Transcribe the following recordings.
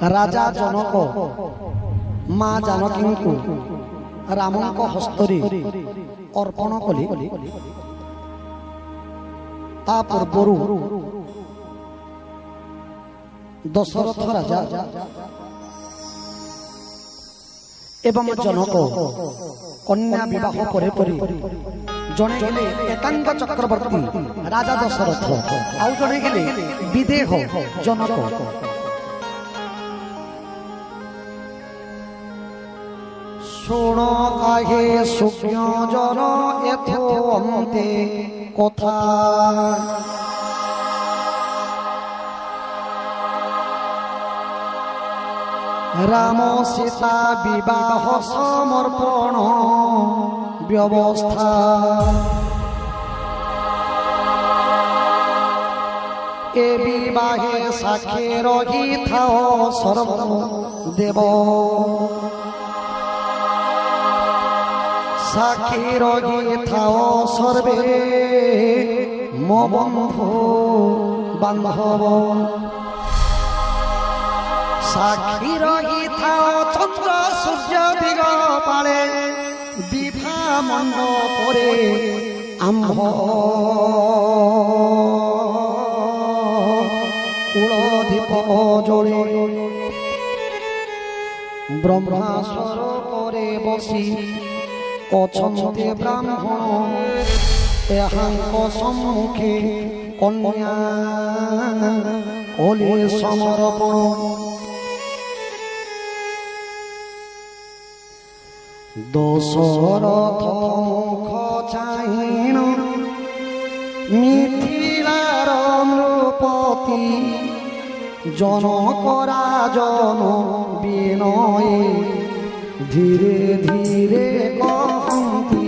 राजा जनक माँ जानकी को रामक हस्तरे अर्पण कले। ता पूर्वर दशरथ राजा एवं जनक कन्या विवाह परे परे जने गेले एकांग चक्रवर्ती राजा दशरथ आउ जने गेले विदेह जनक। शुण काहे सुज्ञ जन एथोन्ते कथा राम सीता विवाह समर्पण व्यवस्था ए विवाहे साक्षी रही थाओ सर्व देव साक्षी रही थाओ सर्वे मो बंधु बांधव साक्षी रही थाओ चंद्र सूर्य दिग पाले विभा मंडपरे आंभ कुलदीप जले ब्रह्मा स्वरूपरे बसी अछन्ते ब्राह्मण एहांक सम्मुखे कन्या ओले समर्पण। दशरथ मुख चाहिण मिथिलार नृपति जनक राजन विनये धीरे धीरे कहती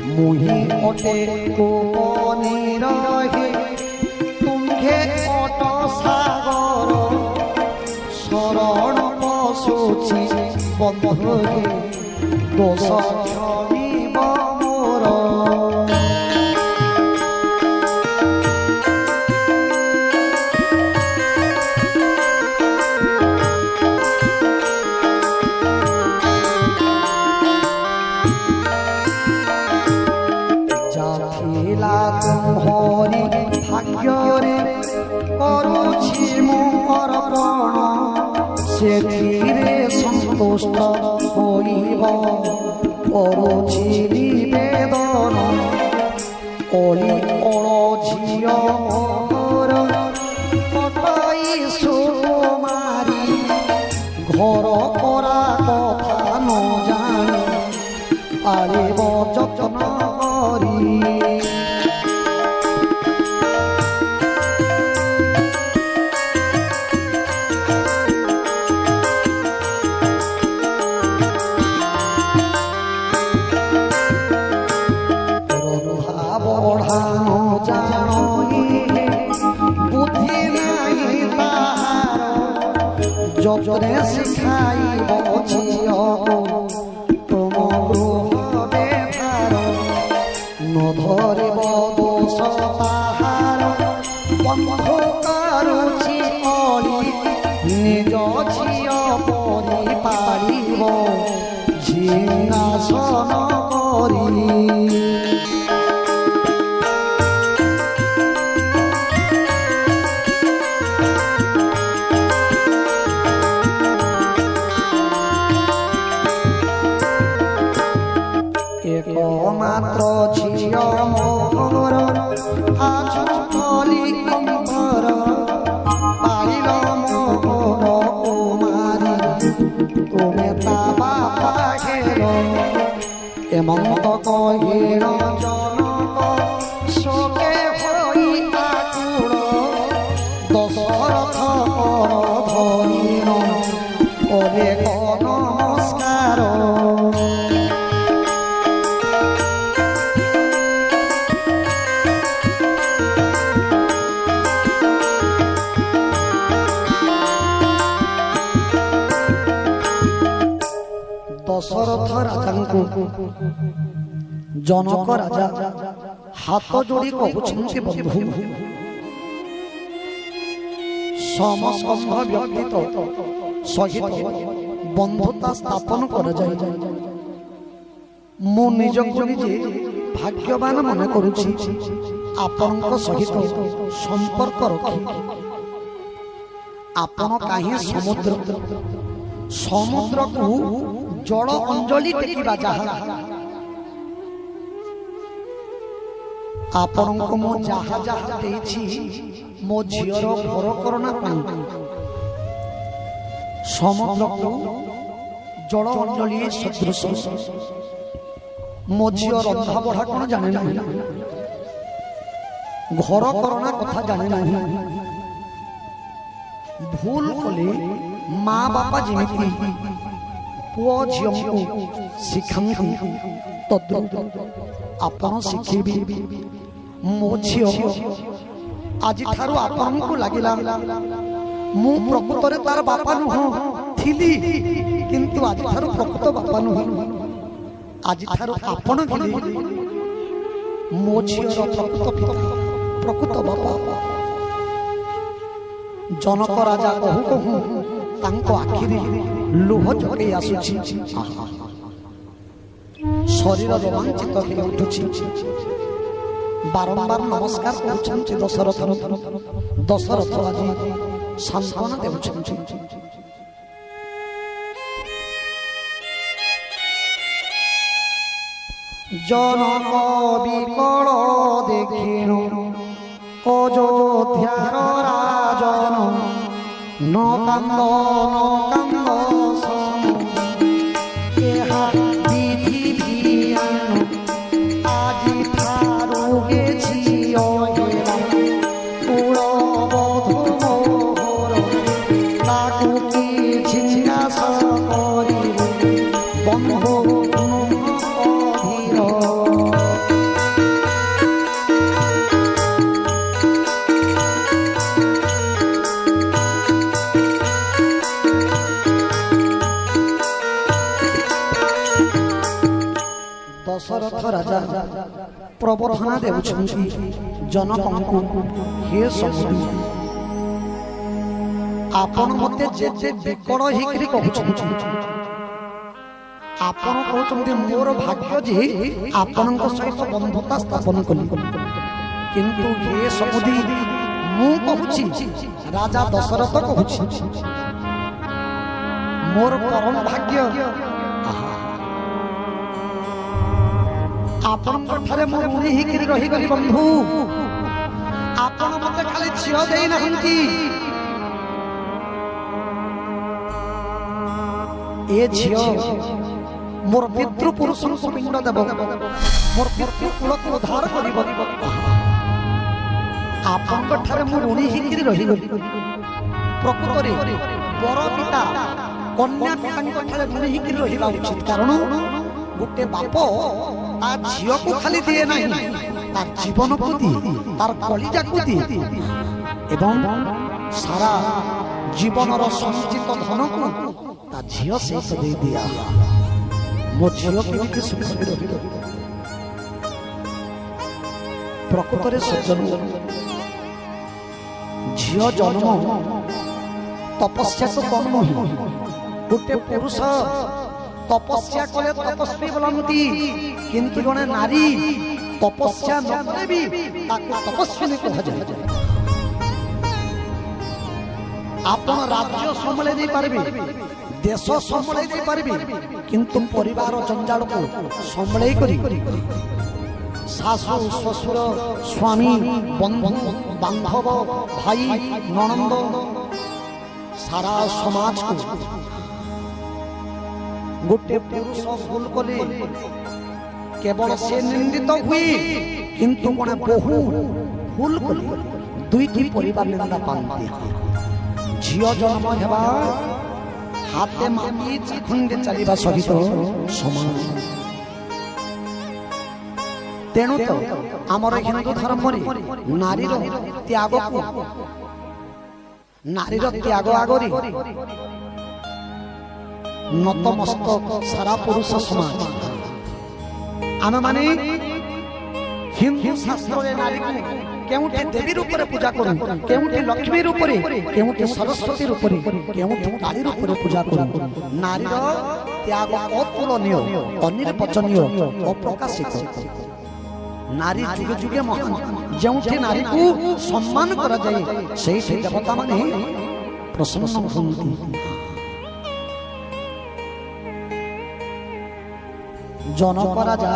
मुहि अटे गोपनी रहे तुम्हे अट सागर शरण पशुची बंधुरे दोष क्षमिब मोर। जाथिला तुम्हारी भाग्यरे करुछि मु अर्पण सेथिरे संतुष्ट होइब करुछि निवेदन ओली ओळ झियो मोर कटाई सुकुमारी घर करा कथा न जानी पालिब যত্ন करी। जजरे शिखाइब झियको तुम गृह बेभार न धरिब दोष ताहार बंधु करुछि अली निज झिय परि पारिब सिंहासन करी। मात्र झिय मोर आज कली अंबर पाइल मोर कुमारी तुमे ता बापा घेर एमंत कहिण जनक शोके होई आकुल दशरथ कर धरिण ओरे नमस्कार। दशरथ राजा जनक राजा हाथ जोड़ी कहते बंधु समस्कंध व्यक्तित्व सहित बंधुता स्थापन कर जाए मु निजको निजे भाग्यवान मन करुछि आपनक सहित संपर्क रखी आपण काहे समुद्र को जल अंजलि टेकिबा जहा आपनक मो जहा जहा देछि मो झियर घर करना पाई समुद्र को जल अंजलि सदृश मो झिय रंधा बढ़ा कौन जाने ना घर करना कथा जाने ना भूल कले माँ बापा जमी पुओ झियो को शिखाती तद्रुप आपण शिखेबी मो झियो आज ठारू आपण को लागिला मु प्रकृत रे तार बापा नुह थिली किंतु आज ठारू प्रकृत बापा नुह आज ठारू आपण थिली मो झियर प्रकृत पिता प्रकृत बापा जनक राजा कहू कहू तांको आखिरी लुह झके आसुछि शरीर रोमांचित हो उठुछि बारंबार नमस्कार करुछन्ति दशरथ आज सांत्वना देउछन्ति जनक विकल देखिनु अयोध्यार राजन न कांद एहा विधि भियान आजि थारु गेछि अहेला कुल बधु मोहर ताकु कि जिज्ञासा करिबे बंधु दशरथ राजा प्रवर्धना देउछन्ति जनकंकु हे समुद्र आपण मते जेते विकल हिकरी कहउछन्ति आपण कहउछन्ति मोर भाग्य जे आपनक सहित बंधुता स्थापन कली किंतु हे समुद्र मु कहउछि राजा दशरथ कहउछि मोर परम भाग्य आपण ठारे मो ऋणी हिकरी रही गली बंधु आपण मते खाली झियो देई नहंती ए झियो मोर पितृ पुरुषन को पिंड देब मोर पितृ कुल को उद्धार करिब आपण ठारे मो ऋणी हिकरी रही गली प्रकृत रे बर पिता कन्या पिता ठारे ऋणी हिकरी रहिबा उचित कारण गोटे बाप तार झियो को खाली दिए नहीं तार जीवन को दिए तार कलिजा को दिए एवं सारा जीवन संचित धन को तार झियो से दे दिया मो झियो के सुख प्रकृत रे सज्जन झियो जन्म तपस्या तो कम नहीं गोटे पुरुष तपस्या कले तपस्वी बोलती किंतु जने नारी तपस्या नकले भी ताको तपस्विनी कहा जाए आपण राज्य संभाले दे पारबे देश संभाले दे पारबे किंतु परिवार जंजाल को संभाले करी सासु ससुर स्वामी बंधु बांधव भाई ननंद सारा समाज को गोटे पुरुष भूल कले केवल से निंदित हुए किंतु कोने बहु भूल कले दुईटी परिवार निंदा पाती झियो जन्म हेबा हाथे माटी खंडे चलिबा सहित समान तेणु तो आमर हिंदू धर्म नारीर त्याग को नारीर त्याग आगरी नतमस्तक सारा पुरुष समाज आम माने हिंदू शास्त्र नारी को केउठी देवी रूप रे पूजा करू केउठी लक्ष्मी रूप रे केउठी सरस्वती रूप रे केउठी काली रूप रे पूजा करू नारी रो त्याग अतुलनीय अनिर्वचनीय अप्रकाशित नारी जुगे जुगे महान जेउठी नारी को सम्मान करा जाए सेही देवता माने प्रसन्न होती जनक राजा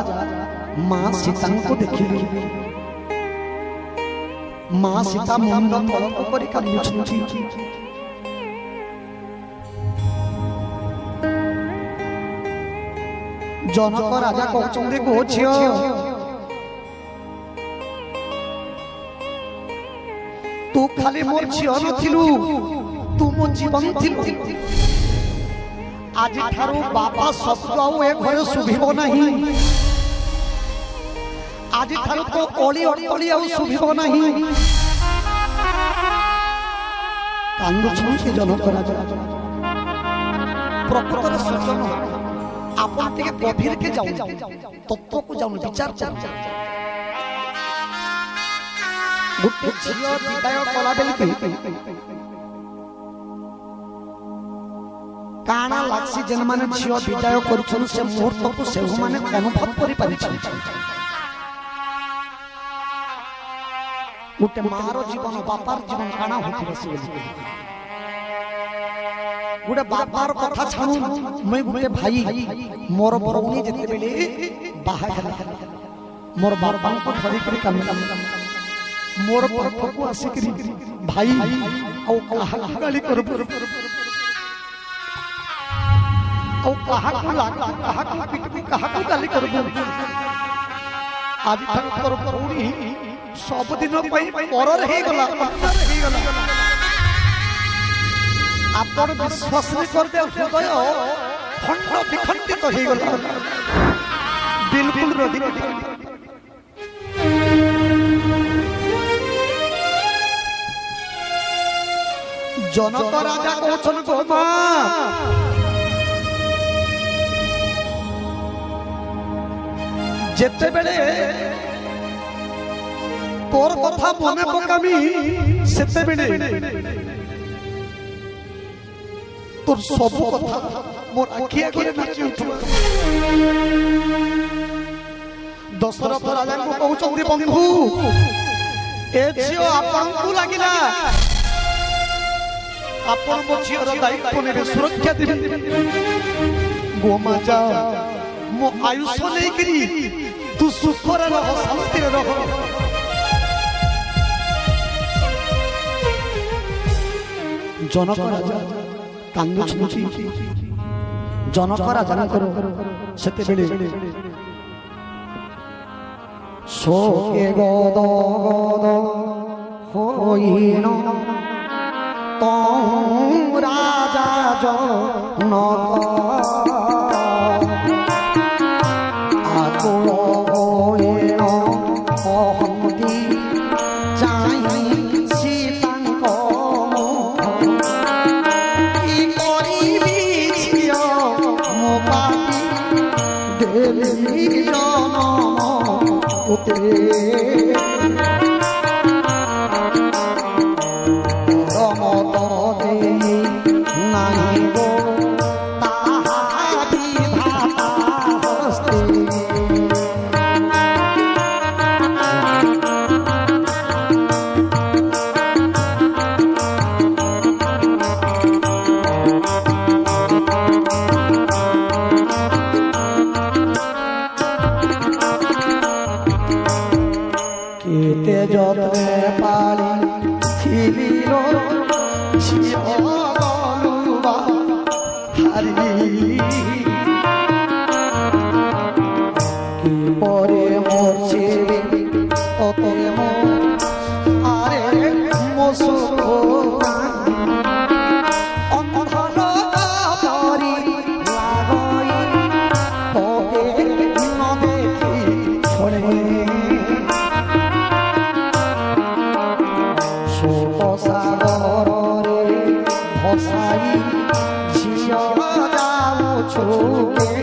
मां सीता को देखिली मां सीता मुंड तलक करी कांदुछंती जनक राजा कहउछंती गो झियो तू खाली मोर झियो नथिलु तू मो जीवन थिलु आज ठारू बापा शब्द आउ ए घर सुभिबो नहीं आज ठारू तो ओली ओली आउ सुभिबो नहीं कांदुछंती जनक राजा प्रकृतर सजन आपन टिके गभीर के जाऊ तत्व को जाऊ विचार जाऊ गुटे झियो विदाय कला बेल के काना लागसी जन माने झियो विदाय करछन से मुहूर्त को से माने अनुभव करि परिछन गुटे मारो जीवन बापार जीवन काना होती बसी गुटे बापार कथा छाणु मैं गुटे भाई मोर बरौनी जते बेले बाहा गला मोर बापा को धरि करी काम मोर पाख को आसी करी भाई औ कहा गाली कर औ कहा को लाग कहा को पिट कहा को गाली कर आज तक कर बरौनी सब दिन पई पर रही गला आपन विश्वास नहीं करते हृदय खंड विखंडित हो गला बिल्कुल रही जनक राजा कहछन गो मां जेते बेले तोर कथा मने पकामी सेते बेले तोर सब कथा मोर आखि आगे नाची उठु दशरथ राजा को कहउछंती बंधु ए झियो आपन को लागिला आपन मो झियोर दायित्व नेबे सुरक्षा देबे गोमा जा मो आयुष नै करी तू सुख रे रह शांति रे रह जनक राजा कांदुछंती जनक राजा करो सेते बेले शोके गद गद होइनो तो राजा जनक आकुल होइनो अहंति चाहि सीतांक की करिबि झियो मो पापी देली जनम उते रमत दे नाही गो ताहा विधाता हस्ते केते जतरे पाली थिलिलो झियो गलुबा हारी की परे मोर छेबे ततरे मो आरे मो सुखा अंधन परी लागई तोके न देखी छोड़े सागर रे भसाई झियो जाऊ छुके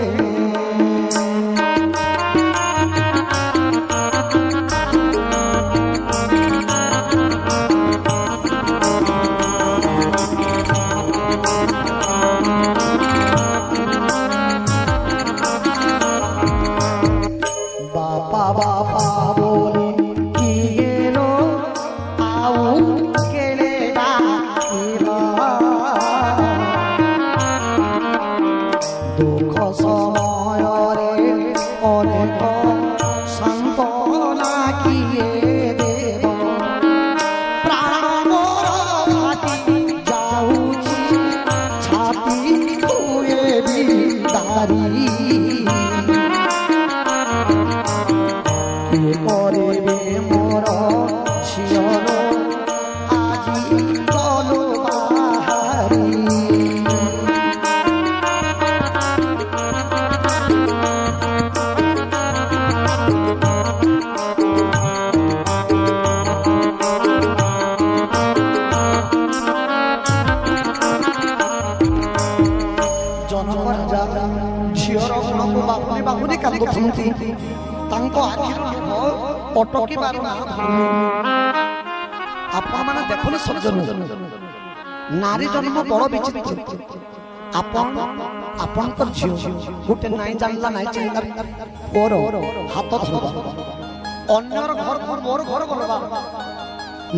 দুঃখ সময়রে অনেক সান্ত্বনা কিয়ে দেব প্রাণ মোর ফাটি যাউছি ছাতি ধুয়ে বিদারি কে করিবে মোর শিয়র আজি চলো বাহারি जनक राजा झीर गुणक बाहुनी बाहुनी कांदुंती अटकिबार ना आपण माने देखुन सज्जन नारी जन्म बड़ विचित्र आपणकर झील गोटे नाई जानला नाई चिंता और हाथ धरवा अन्यर घर को मोर घर गलवा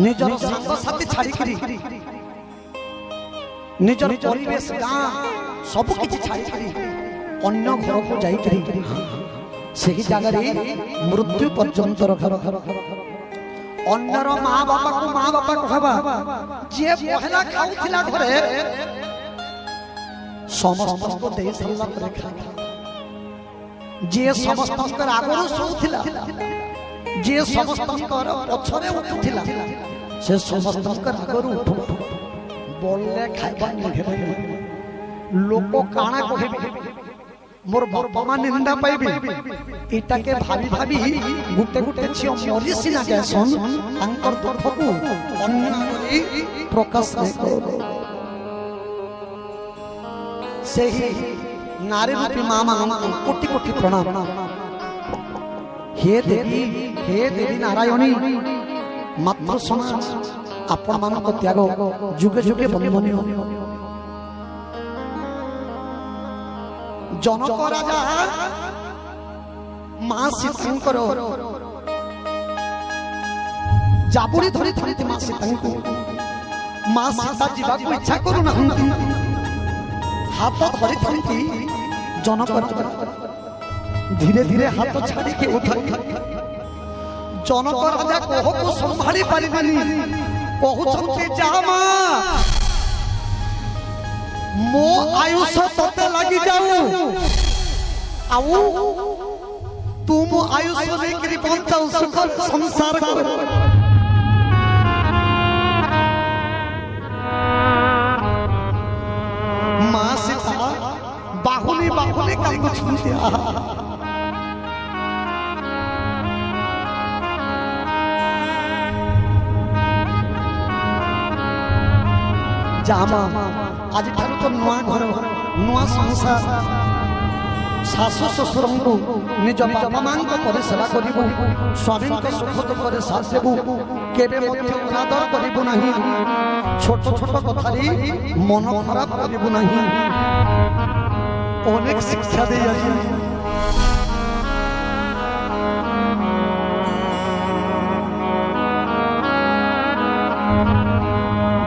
निजर सांग साथी छाड़ी निजर परिवेश गाँ सब किछि छाड़ी अन्य घर को जाई सही जगह मृत्यु पर्यंत अन्यर माँ बापा कहवा जे पहला खाउथिला घरे समस्त को दे सल्ला करे खा जे समस्त कर आगरो सोउथिला जे समस्त कर पछरे उठुथिला से समस्त कर आगरो उठु बोलले खाइबा निघे लोक काना कहबे मोर बापा मा निंदा पाइबे एटा के भाबी भाबी गुटे गुटे छियो मरि सिना गयसन अंकर दुख को अन्य प्रकाश नै करो सही नारी रूपी मामा कोटि कोटि प्रणाम हे देवी नारायणी मातृ समाज आपण मानक त्याग जुगे जुगे बंधनीय जनक राजा मां सीतांकर जाबुड़ी धरी धरी मां सीतांको मां सीता जीवा को इच्छा करू ना हाथ धरी धरी जनक राजा धीरे धीरे हाथ छाड़ी के उठाई जनक राजा कोह को संभाली पारिबानी कहउछंती जा मां मो आयुष तोते लगी जाऊ आऊ तुम आयुष लेकर पहुंचाऊ सुख संसार को मां सीता बाहुनी बाहुनी कांदु छुंती जामा आज ठारू तो नुआ घर नुआ संसार शाशु शशुर को निज बापा मां को सेवा करू स्वामी सुख दुख साथ देबू केबे मध्य अनादर करू ना छोट छोट कथारी मन खराब करू ना अनेक शिक्षा दे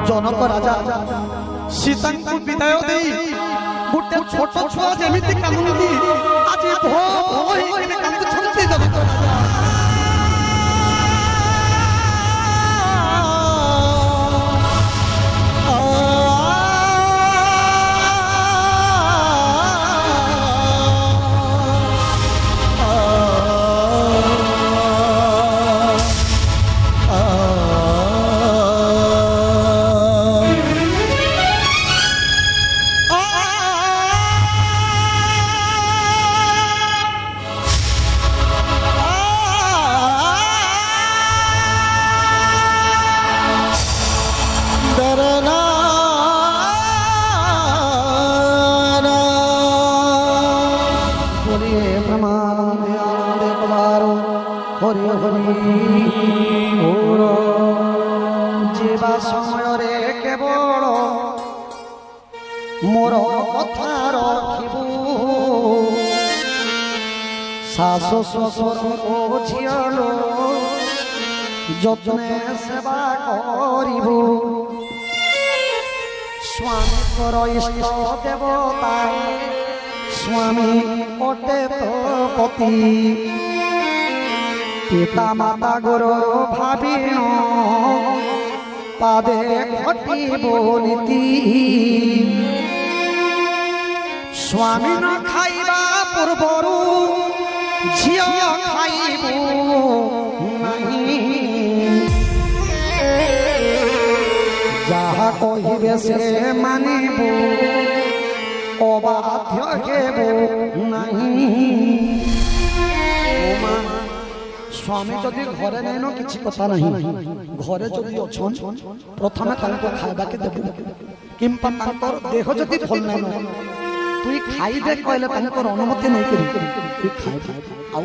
जनक राजा सीता को विदाय दे गोटे छोट छुआ जमिति कांदुंती आज भो भो होइने कांदुछंती जनक राजा जीवा समय केवल मोर कथा रखिबू शाशु शशुर को झियलो যত্নে সেবা করিব স্বামীর ইষ্ট দেবতা स्वामी ओटे तो पति पिता माता गुरु भाविनो पादे घटी बोलिती स्वामी न खाइबा पूर्वरु झियो खाइबु नहीं जहा कहिबे से मानिबु अबाध्य हेबु नहीं स्वामी जदि घरे नैन किछि कथा नहीं घरे जदि अछन प्रथमे तांको खाइबा के देबु किंपा तांकर देह जदि भल नैन तुई खाइ दे कहले तांकर अनुमति नै करी तुई खाइ आउ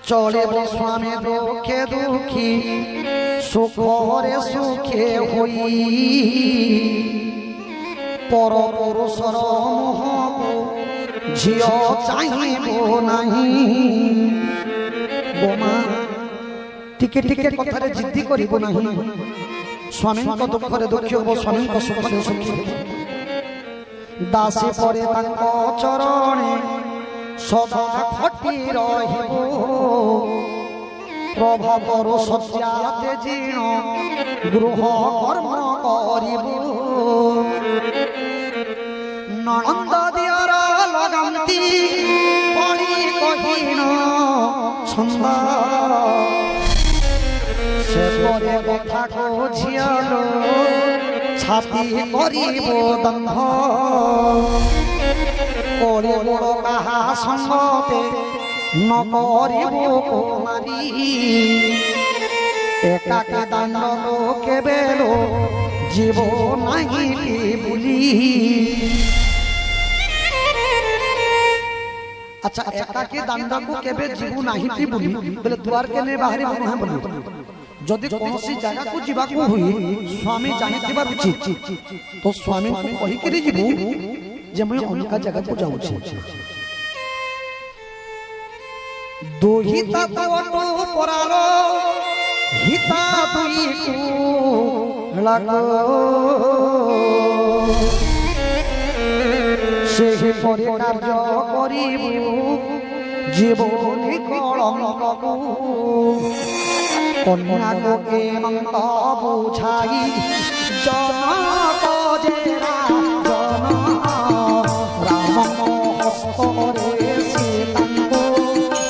चले स्वामी दुखे दुखी सुख रे सुखे होई पर पुरुषर मोह झियो चाहिबो नहीं बोमा टिके टिके कथारे जिद्दी करिबो नहीं स्वामी को दुख रे दुखी हो स्वामी को सुख रे सुखी दासी परे तांको चरणे सदा खटी रहिबो प्रभावर सत्याते जीर्ण गृह कर्म करिबो ननंद दियर लगंती पणी कहिन छंद से परे कथा को झियालो छाती करिबो दंभ ओरे बड़ कहा संगते न करिबो कुमारी एकाके दांड लोके बेलो जीव नहीं बुली अच्छा एकाके दांड को केबे जीव नहीं टी बुली बोले द्वार के ने बाहरी नहीं बोली जदि कोनोसी जगह को जीवा को हुई स्वामी जानिथिबा उचित तो स्वामी को कहि के जीवु जे मैं उनका जगह को जाऊ छी दोहिता तो परालो हिता दुई को लागो सेहि परि कार्य करिबु जीवनी कलंककु कन्या को के मंत बुझाई जनक जेरा जन राम हस्त रे सीतांको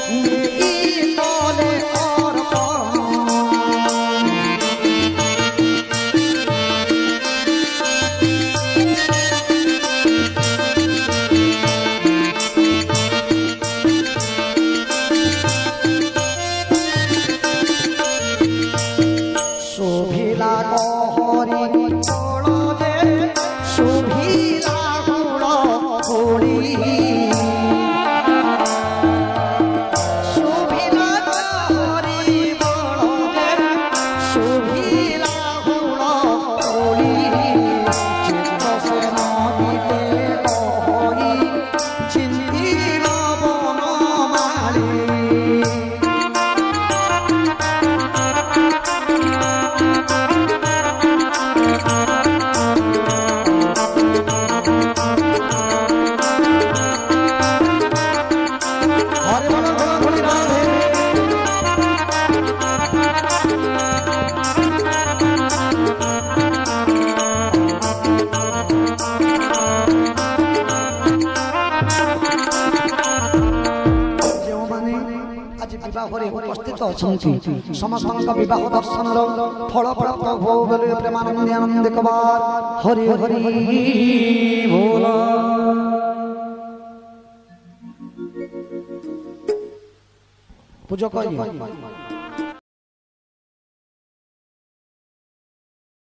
नेई तले उपस्थित अच्छा समस्त विवाह दर्शन फल प्राप्त हो बोले प्रेमानंद आनंद कबार हरि हरि बोल पूजा करिए।